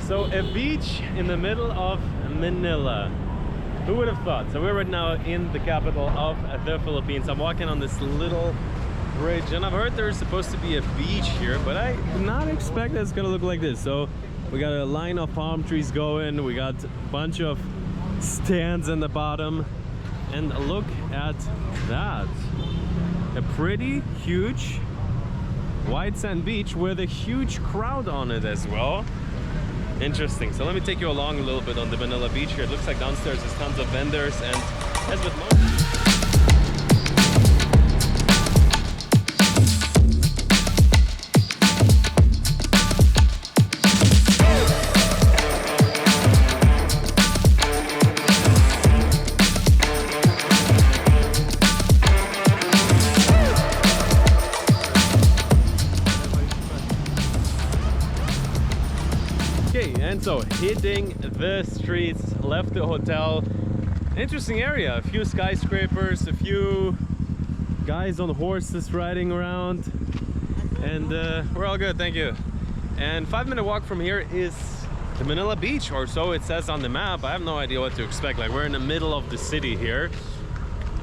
So a beach in the middle of Manila. Who would have thought? So we're right now in the capital of the Philippines. I'm walking on this little bridge and I've heard there's supposed to be a beach here, but I did not expect that it's gonna look like this. So we got a line of palm trees going, we got a bunch of stands in the bottom, and look at that. A pretty huge white sand beach with a huge crowd on it as well. Interesting. So let me take you along a little bit on the Manila beach here. It looks like downstairs there's tons of vendors, and as with most... And so hitting the streets, left the hotel. Interesting area, a few skyscrapers, a few guys on horses riding around, and we're all good, thank you. And 5-minute walk from here is the Manila beach, or so it says on the map. I have no idea what to expect. Like, we're in the middle of the city here,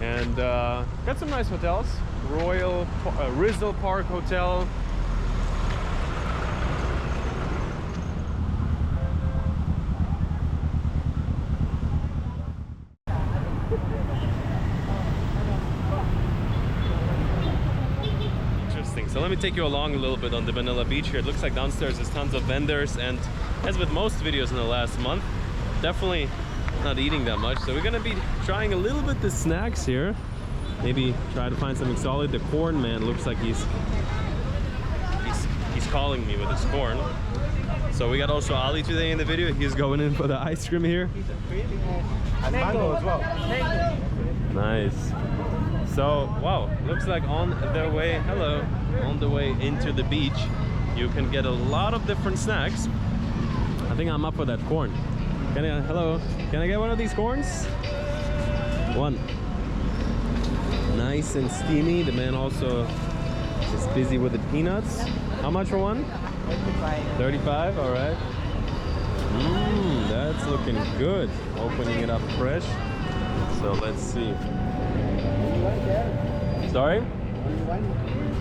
and got some nice hotels. Rizal Park Hotel. So let me take you along a little bit on the Manila beach here. It looks like downstairs there's tons of vendors, and as with most videos in the last month, definitely not eating that much. So we're gonna be trying a little bit the snacks here. Maybe try to find something solid. The corn man looks like he's calling me with his corn. So we got also Ali today in the video. He's going in for the ice cream here. And mango as well. Nice. So wow, looks like on the way into the beach you can get a lot of different snacks. I think I'm up for that corn. Can I get one of these corns? One. Nice and steamy. The man also is busy with the peanuts. How much for one? 35. 35, all right. That's looking good. Opening it up fresh. So let's see. Sorry?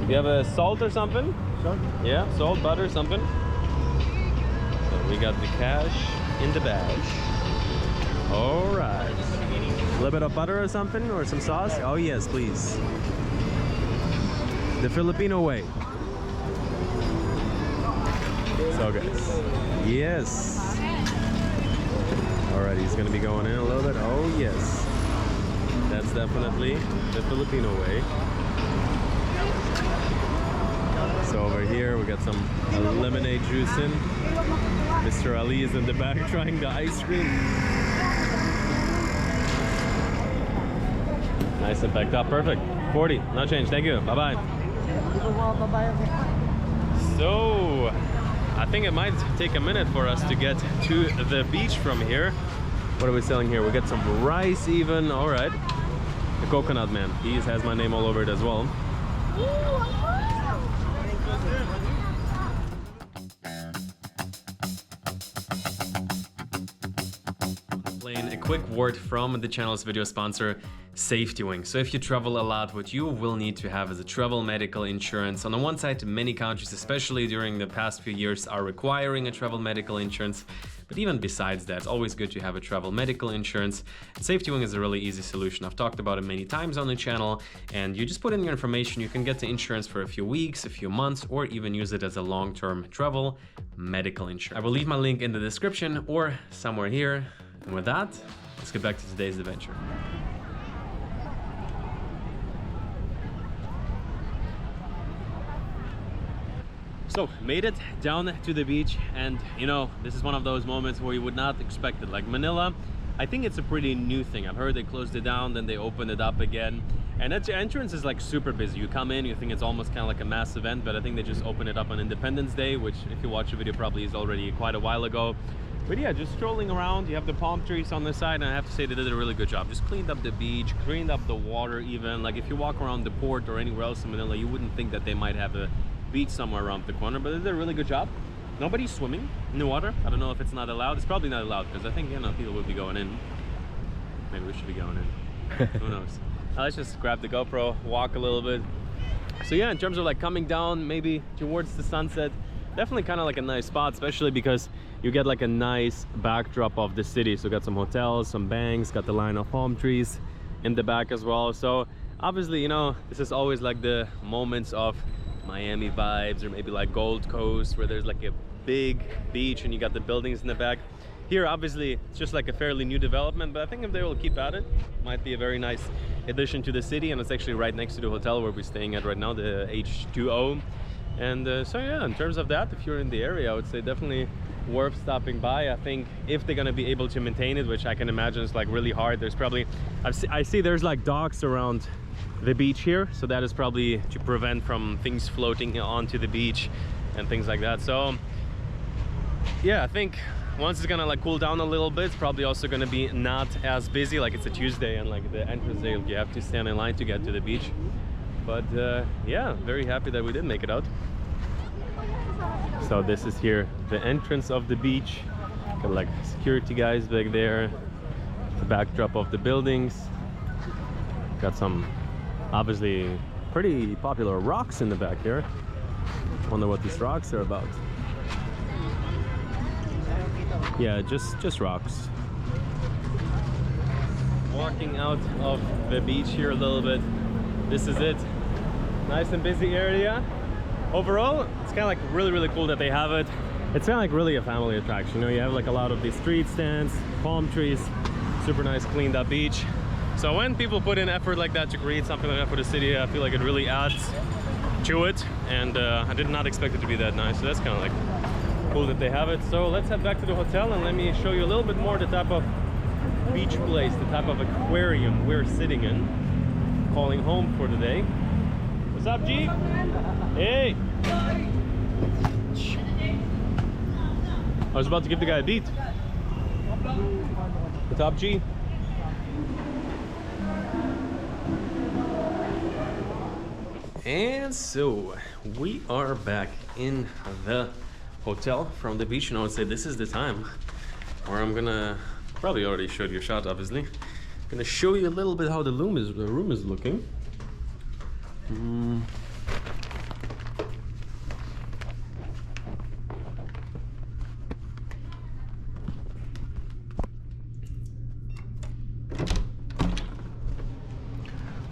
You have a salt or something? Salt? Yeah, salt, butter, something. So we got the cash in the bag. All right. A little bit of butter or something, or some sauce? Oh yes, please. The Filipino way. So guys, yes. All right, he's gonna be going in a little bit. Oh yes. That's definitely the Filipino way. So over here we got some lemonade juice in. Mr. Ali is in the back trying the ice cream. Nice and packed up, perfect. 40, no change, thank you, bye-bye. So, I think it might take a minute for us to get to the beach from here. What are we selling here? We got some rice even, all right. The coconut man, he has my name all over it as well. A quick word from the channel's video sponsor, Safety Wing. So if you travel a lot, what you will need to have is a travel medical insurance. On the one side, many countries, especially during the past few years, are requiring a travel medical insurance. But even besides that, it's always good to have a travel medical insurance. And Safety Wing is a really easy solution. I've talked about it many times on the channel, and you just put in your information. You can get the insurance for a few weeks, a few months, or even use it as a long-term travel medical insurance. I will leave my link in the description or somewhere here. And with that, let's get back to today's adventure. So, made it down to the beach, and you know, this is one of those moments where you would not expect it. Like Manila, I think it's a pretty new thing. I've heard they closed it down, then they opened it up again. And its entrance is like super busy. You come in, you think it's almost kind of like a mass event, but I think they just opened it up on Independence Day, which if you watch the video probably is already quite a while ago. But yeah, just strolling around, you have the palm trees on the side, and I have to say they did a really good job. Just cleaned up the beach, cleaned up the water even. Like if you walk around the port or anywhere else in Manila, you wouldn't think that they might have a beach somewhere around the corner, but they did a really good job. Nobody's swimming in the water. I don't know if it's not allowed. It's probably not allowed because I think, you know, people will be going in. Maybe we should be going in. Who knows? Let's just grab the GoPro, walk a little bit. So yeah, in terms of like coming down maybe towards the sunset, definitely kind of like a nice spot, especially because you get like a nice backdrop of the city. So got some hotels, some banks, got the line of palm trees in the back as well. So obviously, you know, this is always like the moments of Miami vibes, or maybe like Gold Coast, where there's like a big beach and you got the buildings in the back. Here obviously it's just like a fairly new development, but I think if they will keep at it, might be a very nice addition to the city. And it's actually right next to the hotel where we're staying at right now, the H2O. And so yeah, in terms of that, if you're in the area, I would say definitely worth stopping by. I think if they're gonna be able to maintain it, which I can imagine is like really hard, there's probably, I see there's like docks around the beach here, so that is probably to prevent from things floating onto the beach and things like that. So yeah, I think once it's gonna like cool down a little bit, it's probably also gonna be not as busy. Like it's a Tuesday and like the entrance day, you have to stand in line to get to the beach. But yeah, very happy that we did make it out. So this is here the entrance of the beach. Got like security guys back there, the backdrop of the buildings. Got some obviously pretty popular rocks in the back here. Wonder what these rocks are about. Yeah, just rocks. Walking out of the beach here a little bit. This is it. Nice and busy area. Overall, it's kind of like really cool that they have it. It's kind of like really a family attraction. You know, you have like a lot of these street stands, palm trees, super nice cleaned up beach. So when people put in effort like that to create something like that for the city, I feel like it really adds to it. And I did not expect it to be that nice. So that's kind of like cool that they have it. So let's head back to the hotel and let me show you a little bit more the type of beach place, the type of aquarium we're sitting in, calling home for the day. What's up, G? Hey! I was about to give the guy a beat. What's up, G? And so we are back in the hotel from the beach, and I would say this is the time where I'm gonna, probably already showed you a shot obviously, gonna show you a little bit how the room is looking.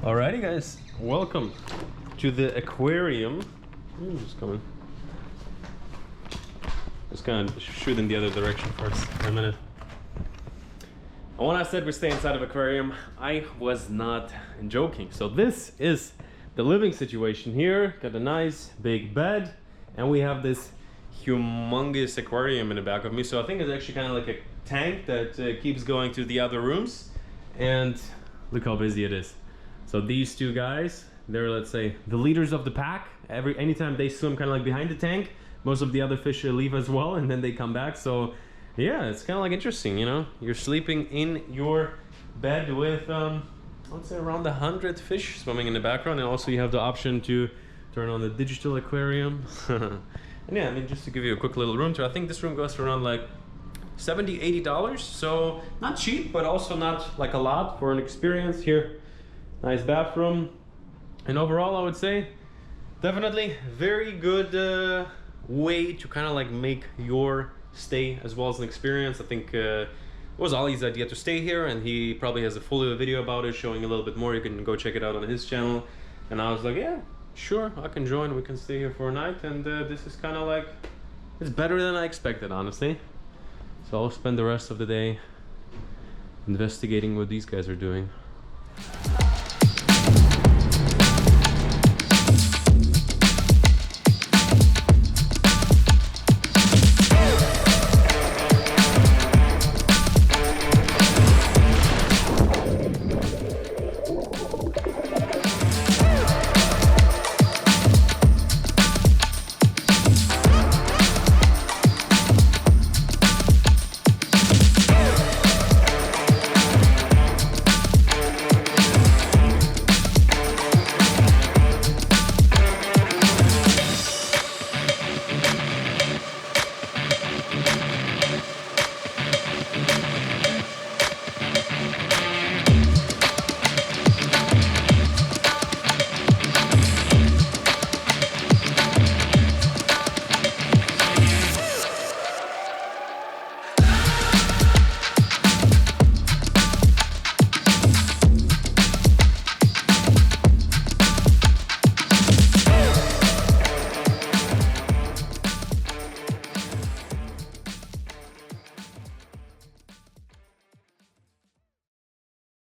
Alrighty guys, welcome to the aquarium. Just coming. Just gonna shoot in the other direction first for a minute. And when I said we stay inside of aquarium, I was not joking. So this is the living situation here. Got a nice big bed, and we have this humongous aquarium in the back of me. So I think it's actually kind of like a tank that keeps going to the other rooms. And look how busy it is. So these two guys, they're, let's say, the leaders of the pack. Anytime they swim kind of like behind the tank, most of the other fish leave as well, and then they come back. So yeah, it's kind of like interesting, you know? You're sleeping in your bed with, let's say around 100 fish swimming in the background. And also you have the option to turn on the digital aquarium. And yeah, I mean, just to give you a quick little room tour, I think this room goes for around like $70, $80. So not cheap, but also not like a lot for an experience here. Nice bathroom. And overall, I would say definitely very good way to kind of like make your stay as well as an experience. I think it was Ali's idea to stay here, and he probably has a full video about it showing a little bit more. You can go check it out on his channel. And I was like, yeah, sure, I can join. We can stay here for a night. And this is kind of like, it's better than I expected, honestly. So I'll spend the rest of the day investigating what these guys are doing.